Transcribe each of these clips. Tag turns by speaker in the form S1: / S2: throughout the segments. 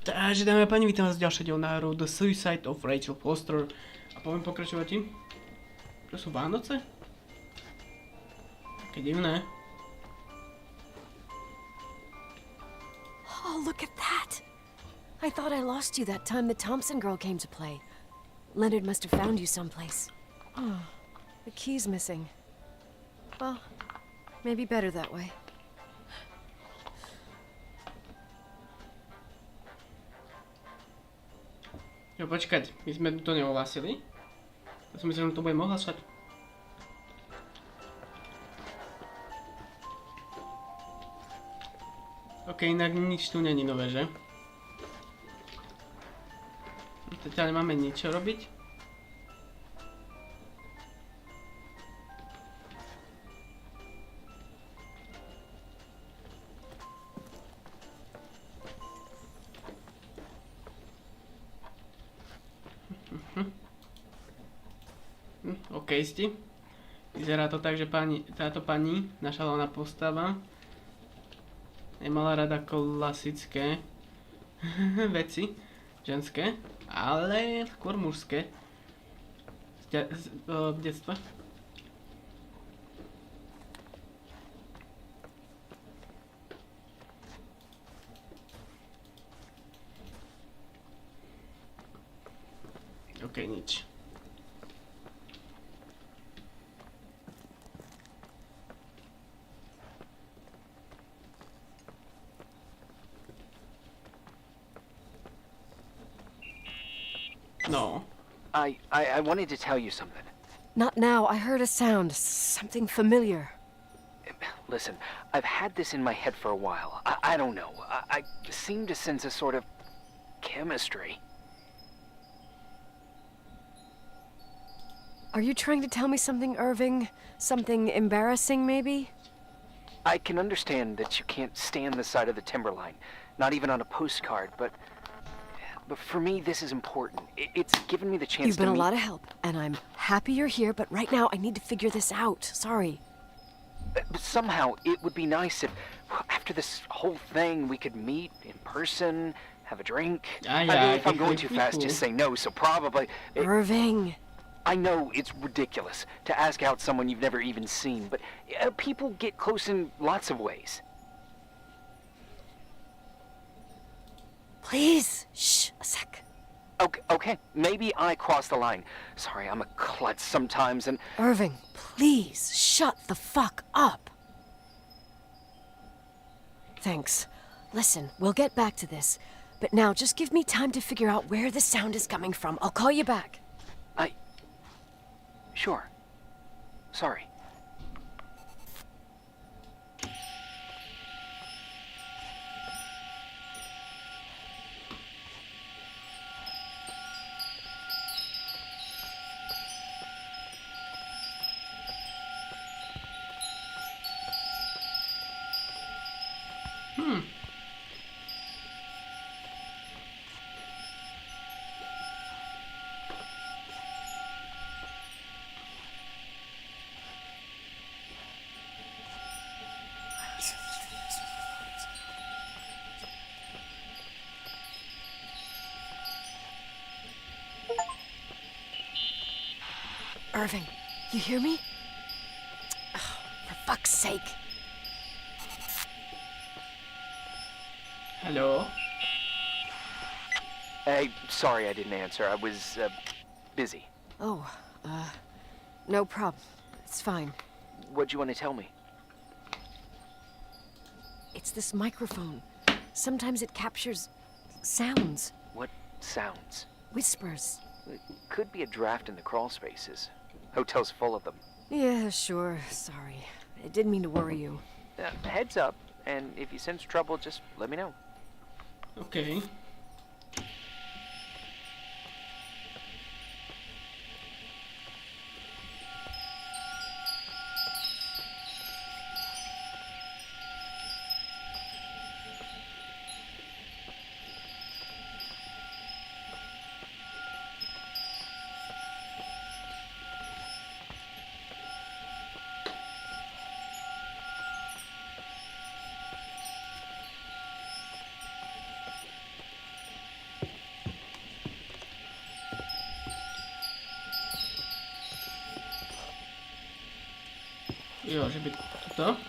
S1: Takže dámy a páni, vítam vás v ďalšej diel na The Suicide of Rachel Foster. A poviem pokračovať im. To sú Vánoce? Také divné.
S2: Oh, look at that! I thought I lost you that time the Thompson girl came to play. Leonard must have found you someplace. Oh, the key's missing. Well, maybe better that way.
S1: Jo, počkať, my sme to neohlásili. Ja som myslel, že to budem ohlasovať. Ok, inak nič tu není nové, že? Teď nemáme nič čo robiť. OK, sti. Vyzerá to tak, že táto pani, naša hlavná postava, nemala rada klasické veci, ženské, ale skôr mužské v detstve. OK, nič. No.
S3: I wanted to tell you something.
S2: Not now. I heard a sound. Something familiar.
S3: Listen, I've had this in my head for a while. I don't know. I seem to sense a sort of chemistry.
S2: Are you trying to tell me something, Irving? Something embarrassing, maybe?
S3: I can understand that you can't stand the side of the timberline, not even on a postcard, but for me, this is important. It's given me the chance
S2: You've been
S3: to
S2: a lot of help, and I'm happy you're here, but right now I need to figure this out. Sorry.
S3: But somehow, it would be nice if, after this whole thing, we could meet in person, have a drink.
S1: Yeah,
S3: I mean, if
S1: I
S3: I'm going
S1: think
S3: too
S1: it'd be
S3: fast,
S1: cool.
S3: just say no, so probably...
S2: Irving.
S3: I know it's ridiculous to ask out someone you've never even seen, but people get close in lots of ways.
S2: Please. Shh. A sec.
S3: Okay, maybe I crossed the line. Sorry, I'm a klutz sometimes, and...
S2: Irving, please. Shut the fuck up. Thanks. Listen, we'll get back to this. But now, just give me time to figure out where the sound is coming from. I'll call you back.
S3: Sure. Sorry.
S2: Irving, you hear me? Oh, for fuck's sake.
S1: Hello?
S3: Hey, sorry I didn't answer. I was, busy.
S2: Oh, no problem. It's fine.
S3: What'd you want to tell me?
S2: It's this microphone. Sometimes it captures sounds,
S3: What sounds?
S2: whispers.
S3: It could be a draft in the crawl spaces. Hotel's full of them.
S2: Yeah, sure. Sorry. I didn't mean to worry you.
S3: Heads up, and if you sense trouble, just let me know.
S1: OK. Jo, že by toto.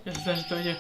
S1: Ja sa zdá, že to ide.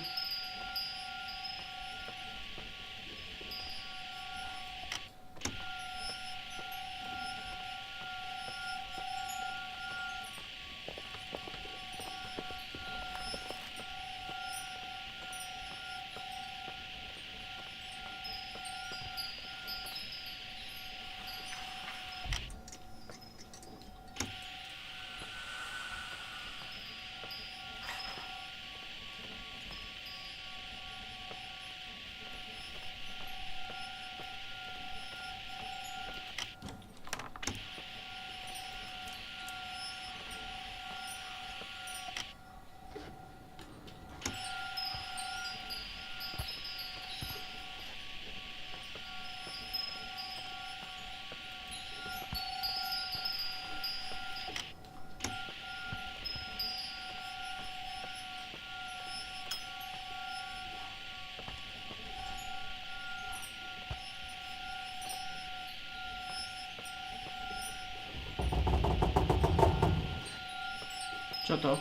S1: Čo to?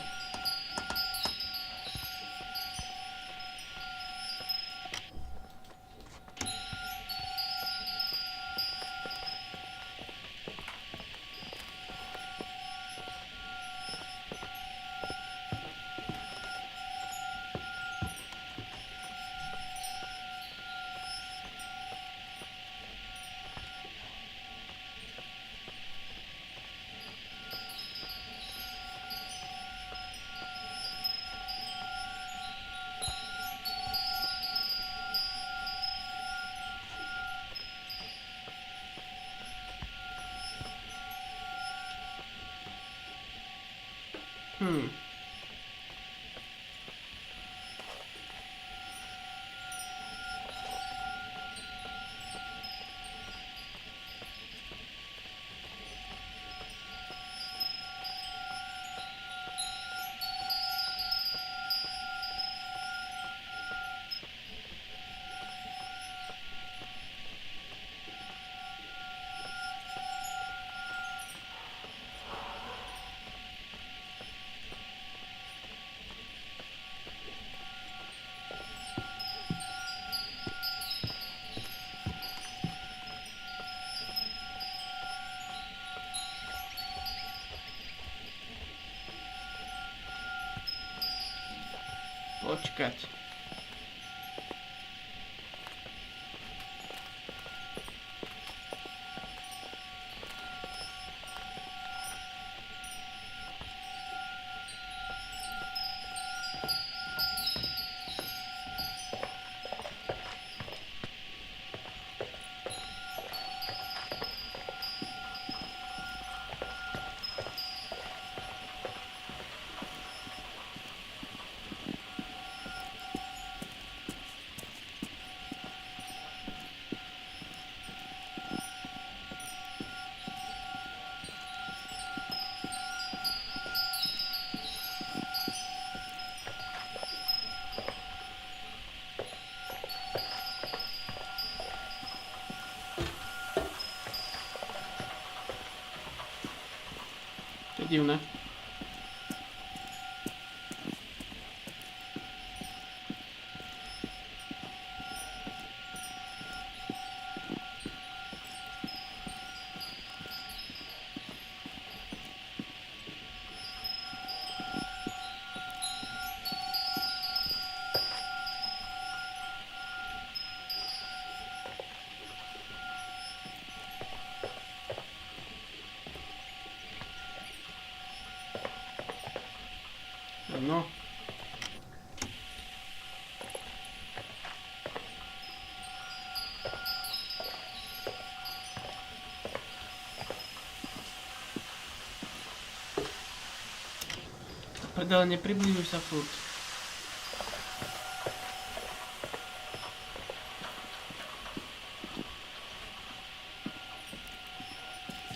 S1: Počkať. divné. No. Prdele, nepribližuj sa furt.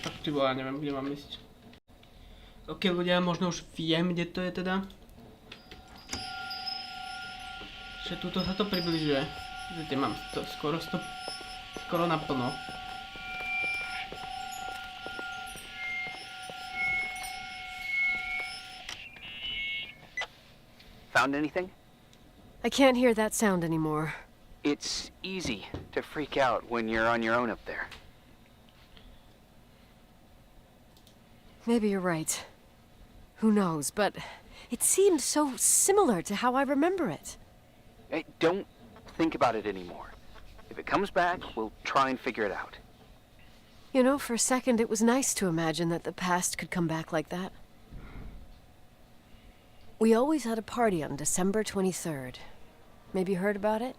S1: Tak ty vole, ja neviem, kde mám ísť. Ok ľudia, možno už viem, kde to je teda. Že tuto sa to približuje. Vidíte, mám to skoro naplno.
S3: Found anything?
S2: I can't hear that sound anymore.
S3: It's easy to freak out when you're on your own up there.
S2: Maybe you're right. Who knows, but it seemed so similar to how I remember it.
S3: Hey, don't think about it anymore. If it comes back, we'll try and figure it out.
S2: You know, for a second it was nice to imagine that the past could come back like that. We always had a party on December 23rd. Maybe you heard about it?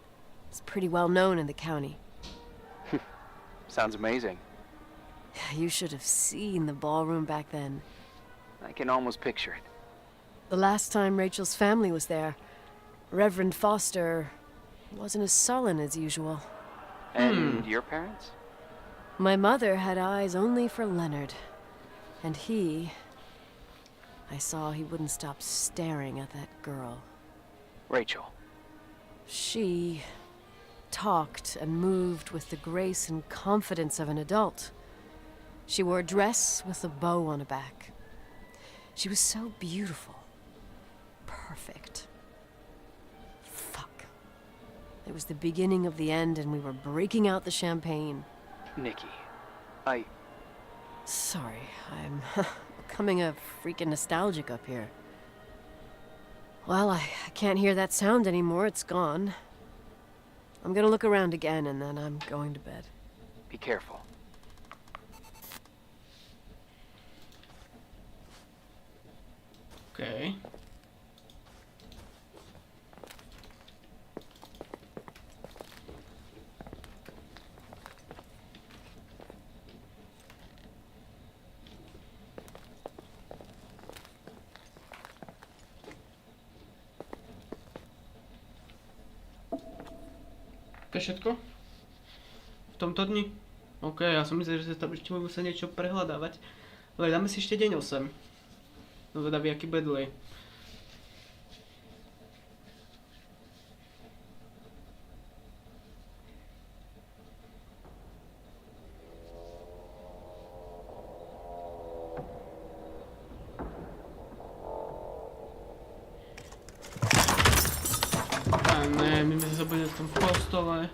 S2: It's pretty well known in the county.
S3: Sounds amazing.
S2: You should have seen the ballroom back then.
S3: I can almost picture it.
S2: The last time Rachel's family was there, Reverend Foster wasn't as sullen as usual.
S3: And your parents?
S2: My mother had eyes only for Leonard. And I saw he wouldn't stop staring at that girl.
S3: Rachel.
S2: She talked and moved with the grace and confidence of an adult. She wore a dress with a bow on her back. She was so beautiful. Perfect. Fuck. It was the beginning of the end and we were breaking out the champagne.
S3: Nikki,
S2: Sorry, I'm becoming a freaking nostalgic up here. Well, I can't hear that sound anymore. It's gone. I'm gonna look around again and then I'm going to bed.
S3: Be careful.
S1: Okay. To je všetko? V tomto dni? OK, ja som myslel, že tam ešte budú sa niečo prehľadávať. Ale dáme si ešte deň 8. No zvedavý, aký bude dlhý. A ne, my sme sa zabudili v tom kostole.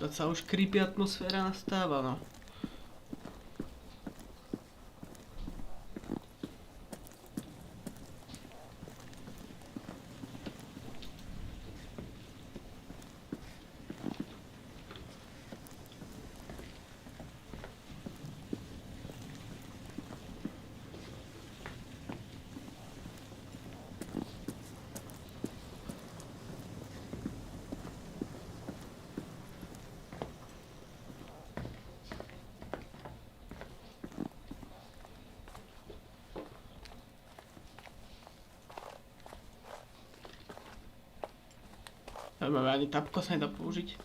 S1: To sa už creepy atmosféra nastáva, no. Zaujímavé, ani tapko sa nedá použiť.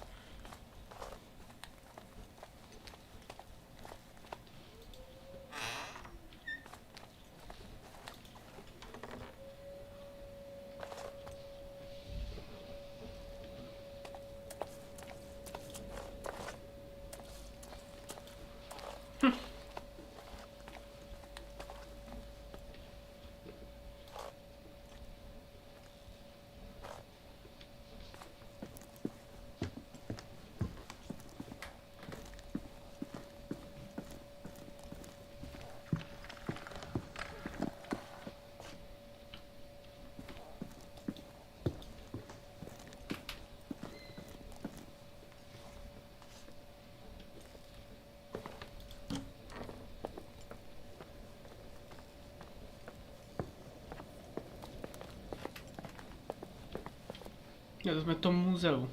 S1: Ja, to sme v tom múzeu.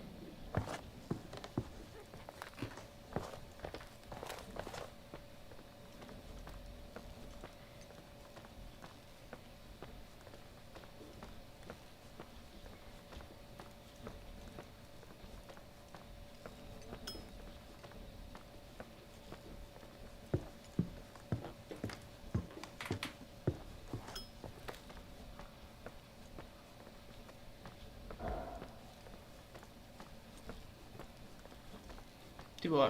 S1: Ty vole.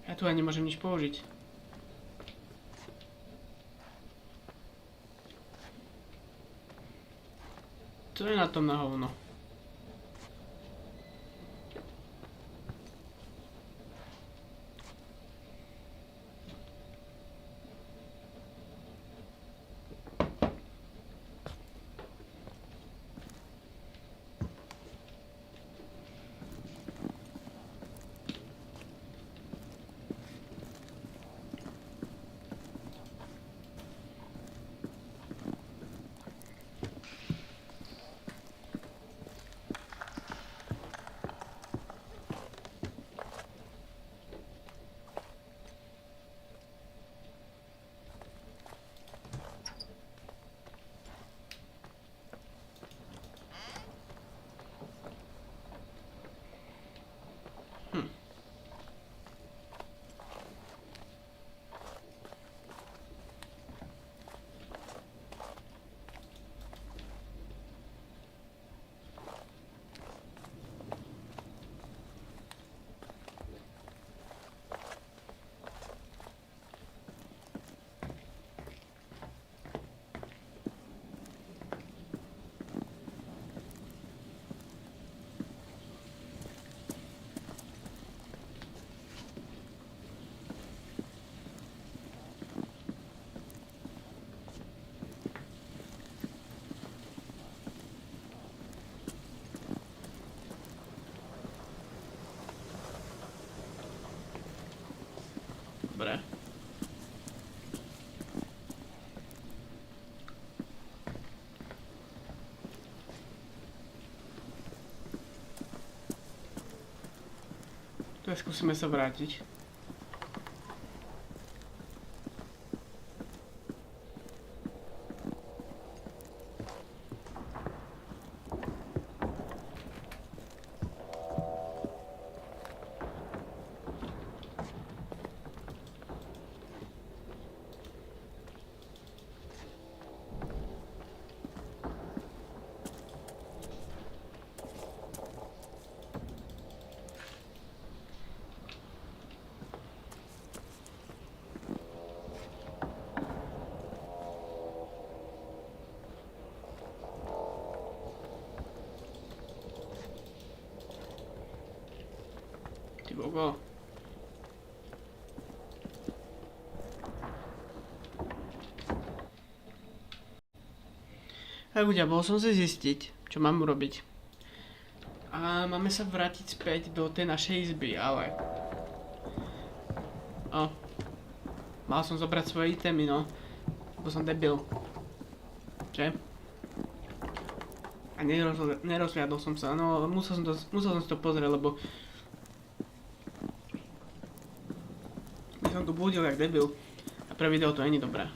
S1: Ja tu ani nemôžem nič použiť. Co je na tom na hovno? Dobre. To skúsime sa vrátiť. Bogo. Tak ľudia, bol som si zistiť, čo mám urobiť. A máme sa vrátiť späť do tej našej izby, ale... Mal som zobrať svoje itemy, no. Lebo som debil. Že? A nerozhľadol som sa, no musel som si to pozrieť, lebo by som tu blúdil jak debil. A pre video to není dobré.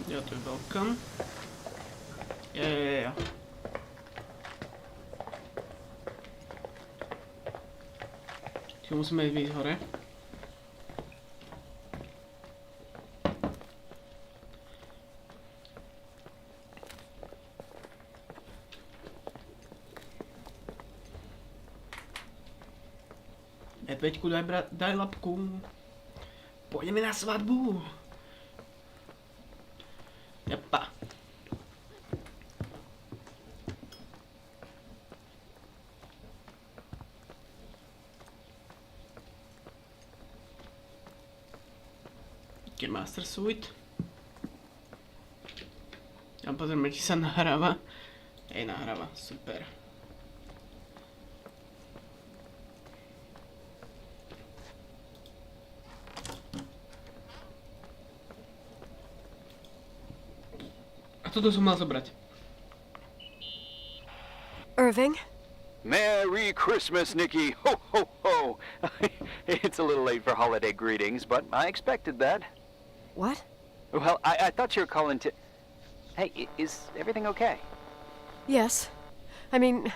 S1: Jo, to je welcome. Yeah. Čiže musíme ísť hore. Medveďku, daj labku. Pôjdeme na svadbu. Jepa. Master Suite. A pozrieme, či sa nahráva. Nahráva, super. A toto som mal zobrať.
S2: Irving?
S3: Merry Christmas, Nikki. Ho, ho, ho. It's a little late for holiday greetings, but I expected that.
S2: What?
S3: Well, I thought you were calling to... Hey, is everything okay?
S2: Yes. I mean,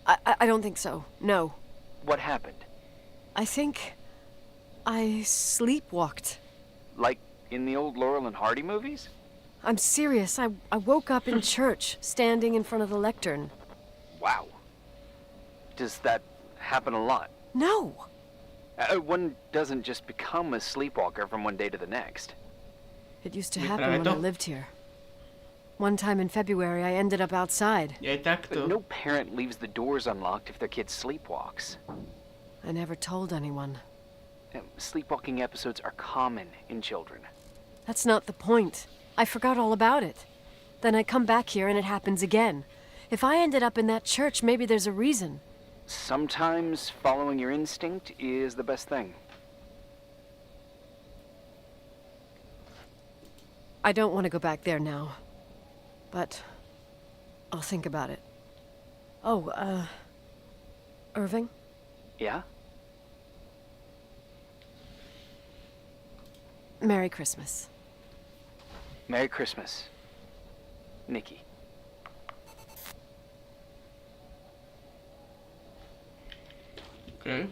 S2: I don't think so. No.
S3: What happened?
S2: I think I sleepwalked.
S3: Like in the old Laurel and Hardy movies?
S2: I'm serious. I woke up in church, standing in front of the lectern.
S3: Wow. Does that happen a lot?
S2: No.
S3: One doesn't just become a sleepwalker from one day to the next.
S2: It used to happen when I lived here. One time in February, I ended up outside.
S3: But no parent leaves the doors unlocked if their kid sleepwalks.
S2: I never told anyone.
S3: Sleepwalking episodes are common in children.
S2: That's not the point. I forgot all about it. Then I come back here and it happens again. If I ended up in that church, maybe there's a reason.
S3: Sometimes following your instinct is the best thing.
S2: I don't want to go back there now. But I'll think about it. Oh, Irving?
S3: Yeah?
S2: Merry Christmas.
S3: Merry Christmas, Nikki.
S1: Okay.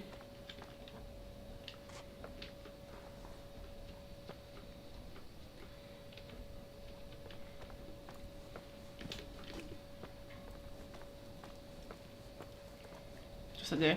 S1: Čo sa deje?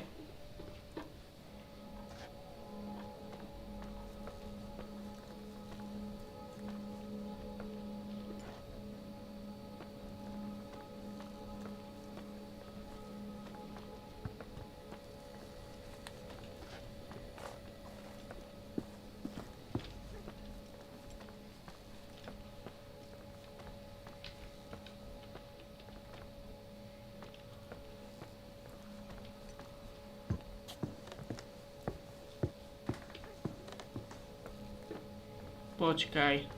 S1: Počkaj.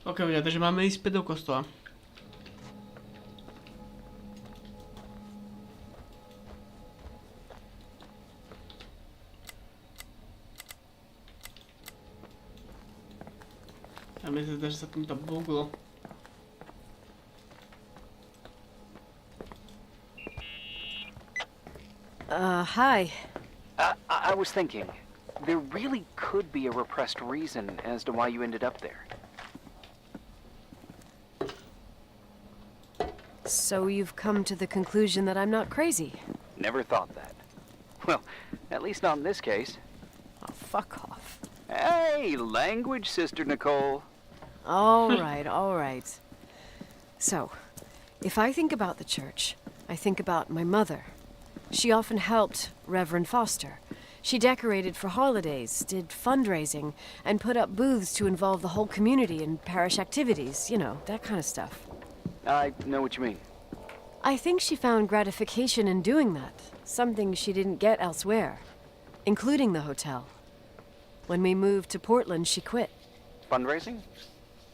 S1: Ok, ľudia, takže máme ísť späť do kostola. A mi sa zdá, že sa týmto buglo.
S2: Hi.
S3: I was thinking, there really could be a repressed reason as to why you ended up there.
S2: So you've come to the conclusion that I'm not crazy?
S3: Never thought that. Well, at least not in this case.
S2: Oh, fuck off.
S3: Hey, language, Sister Nicole.
S2: All right, all right. So, if I think about the church, I think about my mother. She often helped Reverend Foster. She decorated for holidays, did fundraising, and put up booths to involve the whole community in parish activities, you know, that kind of stuff.
S3: I know what you mean.
S2: I think she found gratification in doing that, something she didn't get elsewhere, including the hotel. When we moved to Portland, she quit.
S3: Fundraising?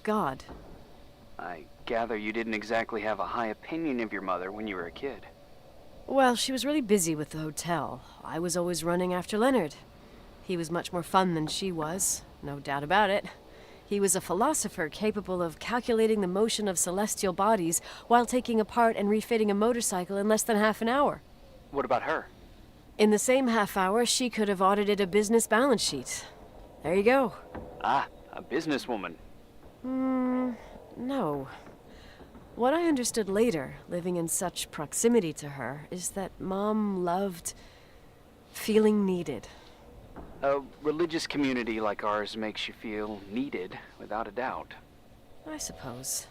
S2: God.
S3: I gather you didn't exactly have a high opinion of your mother when you were a kid.
S2: Well, she was really busy with the hotel. I was always running after Leonard. He was much more fun than she was, no doubt about it. He was a philosopher capable of calculating the motion of celestial bodies while taking apart and refitting a motorcycle in less than half an hour.
S3: What about her?
S2: In the same half hour, she could have audited a business balance sheet. There you go.
S3: Ah, a businesswoman.
S2: No. What I understood later, living in such proximity to her, is that Mom loved feeling needed.
S3: A religious community like ours makes you feel needed, without a doubt.
S2: I suppose.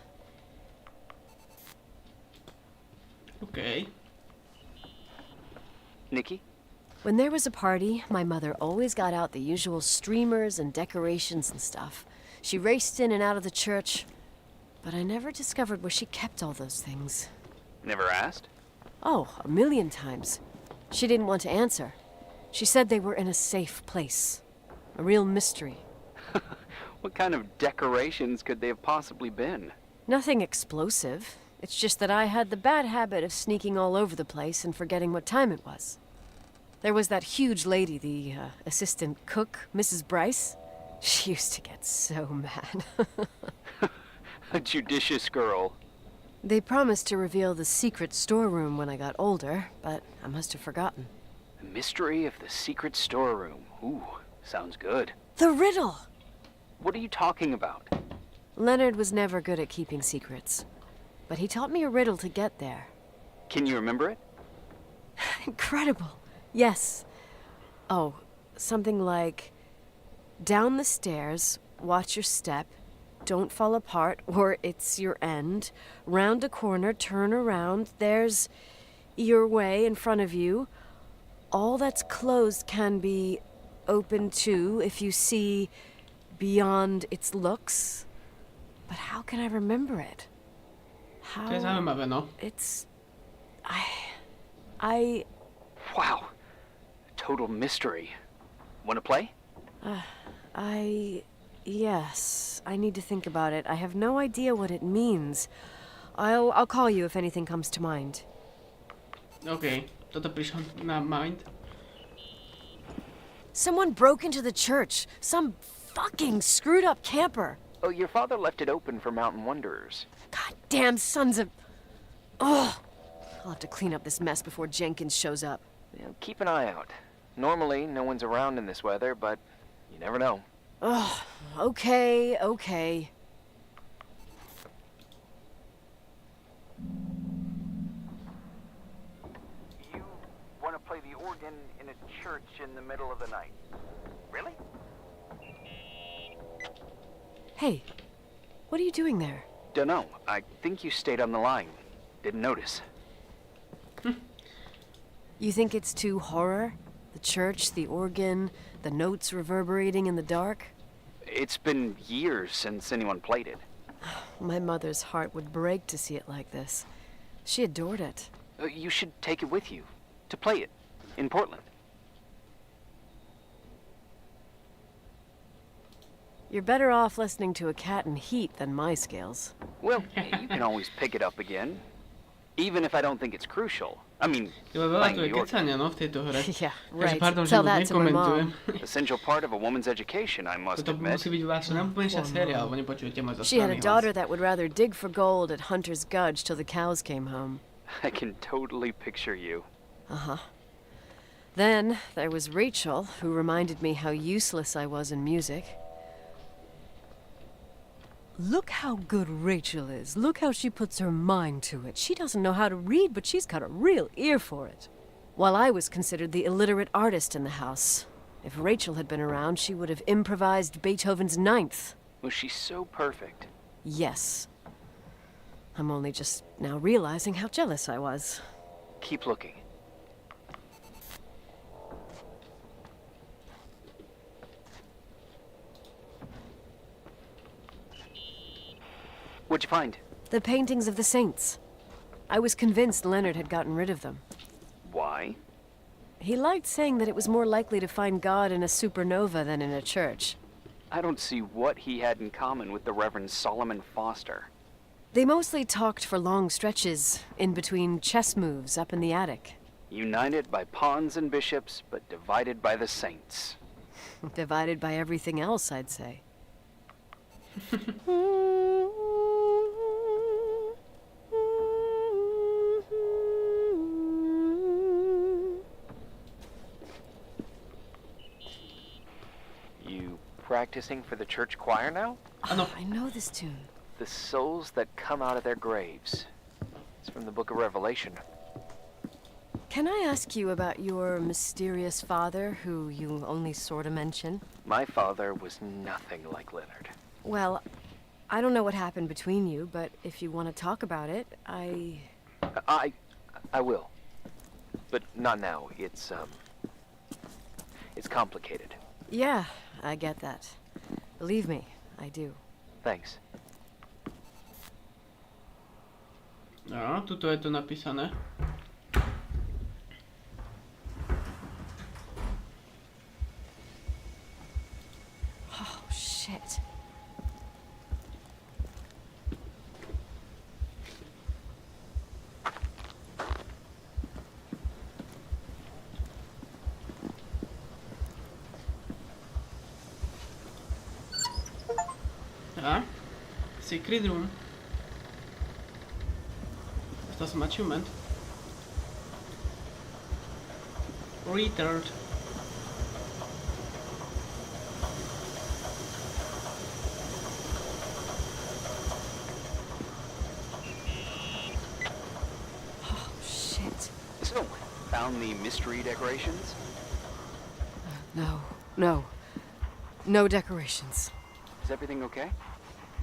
S1: OK.
S3: Nikki?
S2: When there was a party, my mother always got out the usual streamers and decorations and stuff. She raced in and out of the church, but I never discovered where she kept all those things.
S3: Never asked?
S2: Oh, a million times. She didn't want to answer. She said they were in a safe place. A real mystery.
S3: What kind of decorations could they have possibly been?
S2: Nothing explosive. It's just that I had the bad habit of sneaking all over the place and forgetting what time it was. There was that huge lady, the assistant cook, Mrs. Bryce. She used to get so mad.
S3: A judicious girl.
S2: They promised to reveal the secret storeroom when I got older, but I must have forgotten.
S3: The mystery of the secret storeroom. Ooh, sounds good.
S2: The riddle!
S3: What are you talking about?
S2: Leonard was never good at keeping secrets, but he taught me a riddle to get there.
S3: Can you remember it?
S2: Incredible. Yes. Oh, something like, down the stairs, watch your step, don't fall apart or it's your end, round a corner, turn around, there's your way in front of you. All that's closed can be open too if you see beyond its looks. But how can I remember it? How...
S1: To je zaujímavé, no.
S2: It's... I...
S3: Wow. Total mystery. Wanna play?
S2: Yes. I need to think about it. I have no idea what it means. I'll call you if anything comes to mind.
S1: OK. Toto prišlo na mind.
S2: Someone broke into the church. Some fucking screwed up camper.
S3: Oh, your father left it open for mountain wanderers.
S2: Goddamn sons of... Ugh. I'll have to clean up this mess before Jenkins shows up.
S3: You know, keep an eye out. Normally, no one's around in this weather, but you never know.
S2: Ugh. Okay.
S3: You want to play the organ in a church in the middle of the night? Really?
S2: Hey, what are you doing there?
S3: Dunno. I think you stayed on the line. Didn't notice.
S2: You think it's too horror? The church, the organ, the notes reverberating in the dark?
S3: It's been years since anyone played it.
S2: My mother's heart would break to see it like this. She adored it.
S3: You should take it with you. To play it. In Portland.
S2: You're better off listening to a cat in heat than my scales.
S3: Well, you can always pick it up again. Even if I don't think it's crucial. I mean,
S1: Veľa tu je kecania, no, v tejto hre.
S2: Yeah,
S1: Takže
S2: right.
S1: pardon, že
S2: Tell
S1: to
S2: that to my
S1: nekomentujem.
S2: mom.
S3: essential part of a woman's education, I must
S1: Toto
S3: admit.
S1: musí byť vlastne najúplnejšia séria, alebo nepočujete môj
S2: She had a
S1: zasraný
S2: daughter
S1: hlas.
S2: that would rather dig for gold at Hunter's Gulch till the cows came home.
S3: I can totally picture you.
S2: Uh-huh. Then there was Rachel, who reminded me how useless I was in music. Look how good Rachel is. Look how she puts her mind to it. She doesn't know how to read, but she's got a real ear for it. While I was considered the illiterate artist in the house. If Rachel had been around, she would have improvised Beethoven's Ninth.
S3: Was she so perfect?
S2: Yes. I'm only just now realizing how jealous I was.
S3: Keep looking. What'd you find?
S2: The paintings of the saints. I was convinced Leonard had gotten rid of them.
S3: Why?
S2: He liked saying that it was more likely to find God in a supernova than in a church.
S3: I don't see what he had in common with the Reverend Solomon Foster.
S2: They mostly talked for long stretches, in between chess moves up in the attic.
S3: United by pawns and bishops, but divided by the saints.
S2: Divided by everything else, I'd say.
S3: You practicing for the church choir now?
S2: Oh, I know this tune.
S3: The souls that come out of their graves. It's from the book of Revelation.
S2: Can I ask you about your mysterious father, who you only sort of mention?
S3: My father was nothing like Leonard.
S2: Well, I don't know what happened between you, but if you want to talk about it,
S3: I will. But not now. It's complicated.
S2: Yeah, I get that. Believe me, I do.
S3: Thanks.
S1: No, tuto je to napísané.
S2: Oh, shit.
S1: A? Secret room. Dostal som achievement. Retard.
S2: Oh, shit.
S3: So, found the mystery decorations?
S2: No, no. No decorations.
S3: Is everything okay?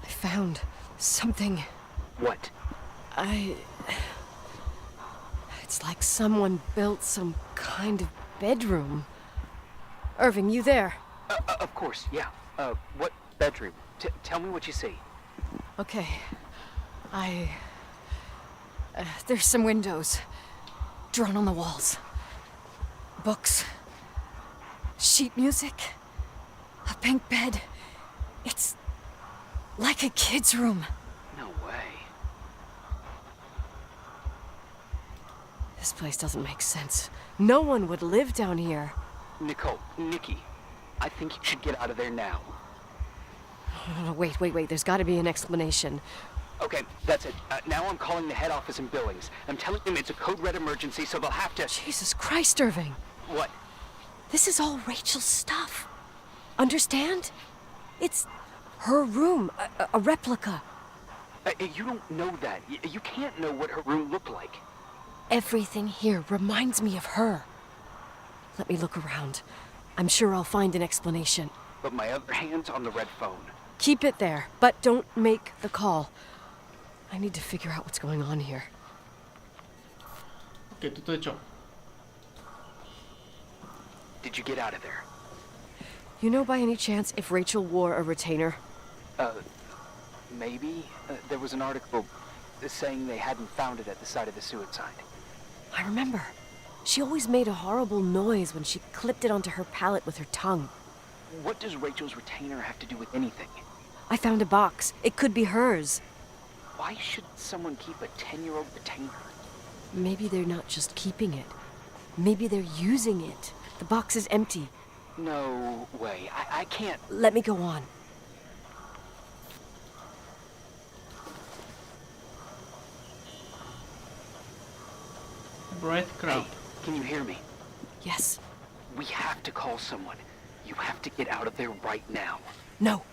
S2: I found something.
S3: What?
S2: It's like someone built some kind of bedroom. Irving, you there?
S3: Of course, yeah. What bedroom? Tell me what you see.
S2: Okay. There's some windows. Drawn on the walls. Books. Sheet music. A pink bed. It's like a kid's room.
S3: No way.
S2: This place doesn't make sense. No one would live down here.
S3: Nikki, I think you should get out of there now.
S2: No, wait. There's got to be an explanation.
S3: Okay, that's it. Now I'm calling the head office in Billings. I'm telling them it's a code red emergency, so they'll have to...
S2: Jesus Christ, Irving.
S3: What?
S2: This is all Rachel's stuff. Understand? It's her room, a replica.
S3: You don't know that. You can't know what her room looked like.
S2: Everything here reminds me of her. Let me look around. I'm sure I'll find an explanation.
S3: But my other hand's on the red phone.
S2: Keep it there, but don't make the call. I need to figure out what's going on here.
S1: Ok, toto je čo?
S3: Did you get out of there?
S2: You know by any chance if Rachel wore a retainer?
S3: Maybe. There was an article saying they hadn't found it at the site of the suicide.
S2: I remember. She always made a horrible noise when she clipped it onto her palate with her tongue.
S3: What does Rachel's retainer have to do with anything?
S2: I found a box. It could be hers.
S3: Why should someone keep a 10-year-old retainer?
S2: Maybe they're not just keeping it. Maybe they're using it. The box is empty.
S3: No way. I can't...
S2: Let me go on.
S1: Breadcrumb.
S3: Hey, can you hear me?
S2: Yes.
S3: We have to call someone. You have to get out of there right now.
S2: No.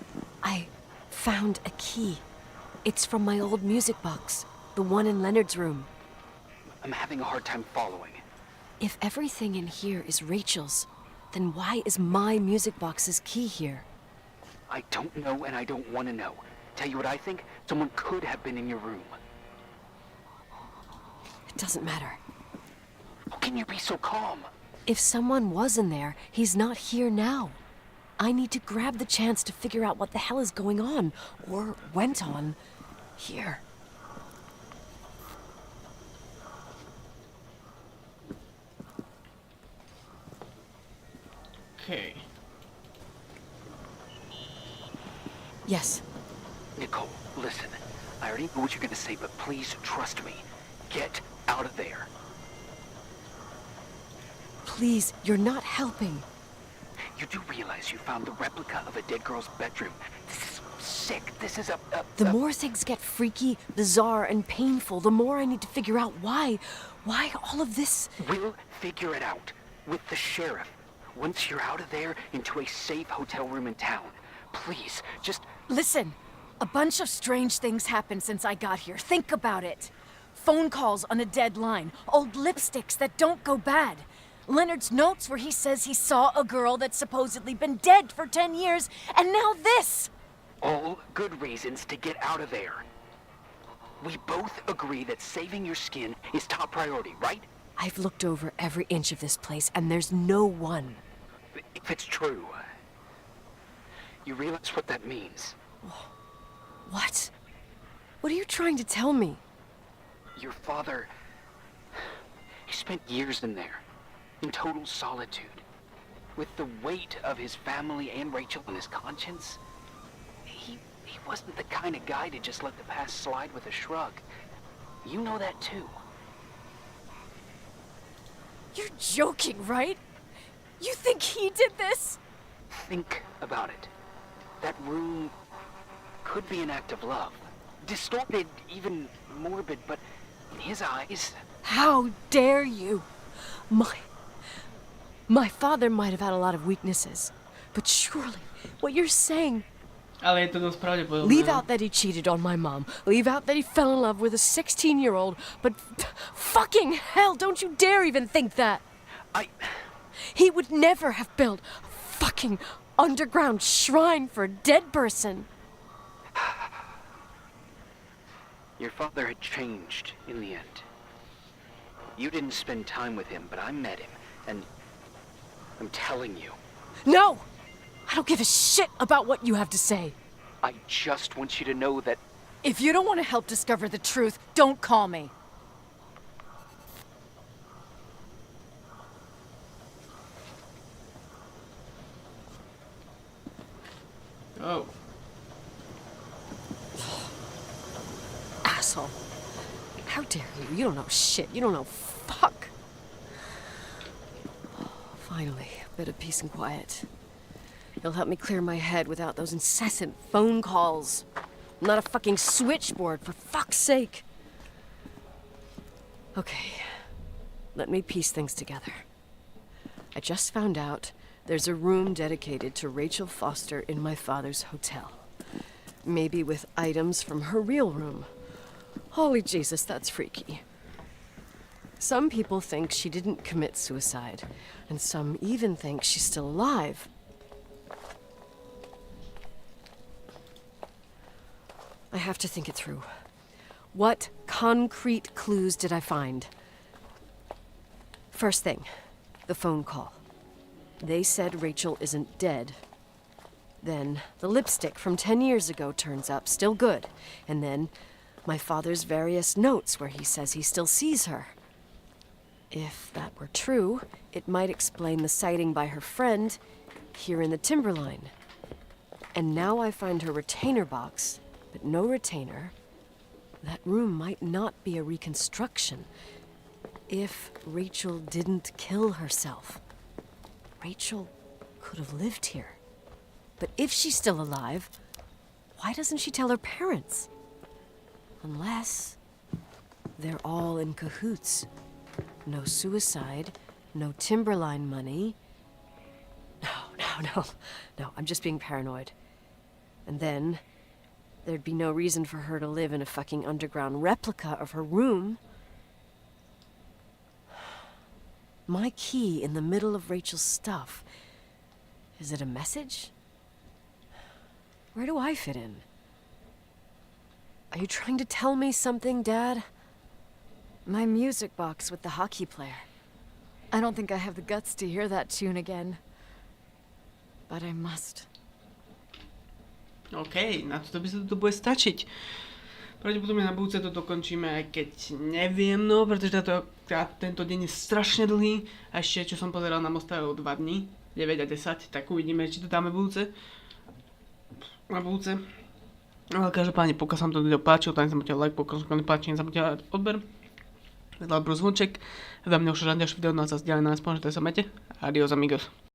S2: I found a key. It's from my old music box. The one in Leonard's room.
S3: I'm having a hard time following.
S2: If everything in here is Rachel's, Then why is my music box's key here?
S3: I don't know and I don't want to know. Tell you what I think? Someone could have been in your room.
S2: It doesn't matter.
S3: How can you be so calm?
S2: If someone was in there, he's not here now. I need to grab the chance to figure out what the hell is going on, or went on, here.
S1: Okay.
S2: Yes.
S3: Nicole, listen. I already know what you're gonna say, but please trust me. Get out of there.
S2: Please, you're not helping.
S3: You do realize you found the replica of a dead girl's bedroom. This is sick. This is
S2: The more things get freaky, bizarre, and painful, the more I need to figure out why. Why all of this?
S3: We'll figure it out. With the sheriff. Once you're out of there, into a safe hotel room in town. Please, just...
S4: Listen, a bunch of strange things happened since I got here. Think about it. Phone calls on a dead line, old lipsticks that don't go bad. Leonard's notes where he says he saw a girl that's supposedly been dead for 10 years, and now this!
S3: All good reasons to get out of there. We both agree that saving your skin is top priority, right?
S2: I've looked over every inch of this place, and there's no one.
S3: If it's true, you realize what that means.
S2: What? What are you trying to tell me?
S3: Your father, he spent years in there, in total solitude. With the weight of his family and Rachel on his conscience, he wasn't the kind of guy to just let the past slide with a shrug. You know that too.
S4: You're joking, right? You think he did this?
S3: Think about it. That room could be an act of love. Distorted, even morbid, but in his eyes...
S2: How dare you? My father might have had a lot of weaknesses, but surely what you're saying...
S1: Ale je to dosť pravdepodobné.
S2: Leave out that he cheated on my mom. Leave out that he fell in love with a 16-year-old. But fucking hell, don't you dare even think that. He would never have built a fucking underground shrine for a dead person.
S3: Your father had changed in the end. You didn't spend time with him, but I met him, and I'm telling you.
S2: No! I don't give a shit about what you have to say.
S3: I just want you to know that...
S4: If you don't want to help discover the truth, don't call me.
S1: Oh.
S2: Asshole. How dare you? You don't know shit. You don't know fuck. Finally, a bit of peace and quiet. You'll help me clear my head without those incessant phone calls. I'm not a fucking switchboard, for fuck's sake. Okay, let me piece things together. I just found out there's a room dedicated to Rachel Foster in my father's hotel. Maybe with items from her real room. Holy Jesus, that's freaky. Some people think she didn't commit suicide, and some even think she's still alive. I have to think it through. What concrete clues did I find? First thing, the phone call. They said Rachel isn't dead. Then the lipstick from 10 years ago turns up, still good. And then my father's various notes where he says he still sees her. If that were true, it might explain the sighting by her friend here in the timberline. And now I find her retainer box, but no retainer. That room might not be a reconstruction. If Rachel didn't kill herself, Rachel could have lived here. But if she's still alive, why doesn't she tell her parents? Unless they're all in cahoots. No suicide, no timberline money. No, I'm just being paranoid. And then there'd be no reason for her to live in a fucking underground replica of her room. My key in the middle of Rachel's stuff. Is it a message? Where do I fit in? Are you trying to tell me something, Dad? My music box with the hockey player. I don't think I have the guts to hear that tune again. But I must.
S1: OK, na to by sa to bude stačiť. Pravdepodobne na budúce to dokončíme, aj keď neviem, no, pretože tento deň je strašne dlhý. A ešte, čo som pozeral, nám ostávajú 2 dní, 9 a 10, tak uvidíme, či to dáme na budúce. Ale každopádne, pokiaľ sa vám to video páčilo, tak nezabudnite like, pokiaľ sa vám nepáči, nezabudnite odber. Vedľa zvonček. Veľmi už ďalšie video, no a zase ďalej na aspoň, že to je sa mete. Adios amigos.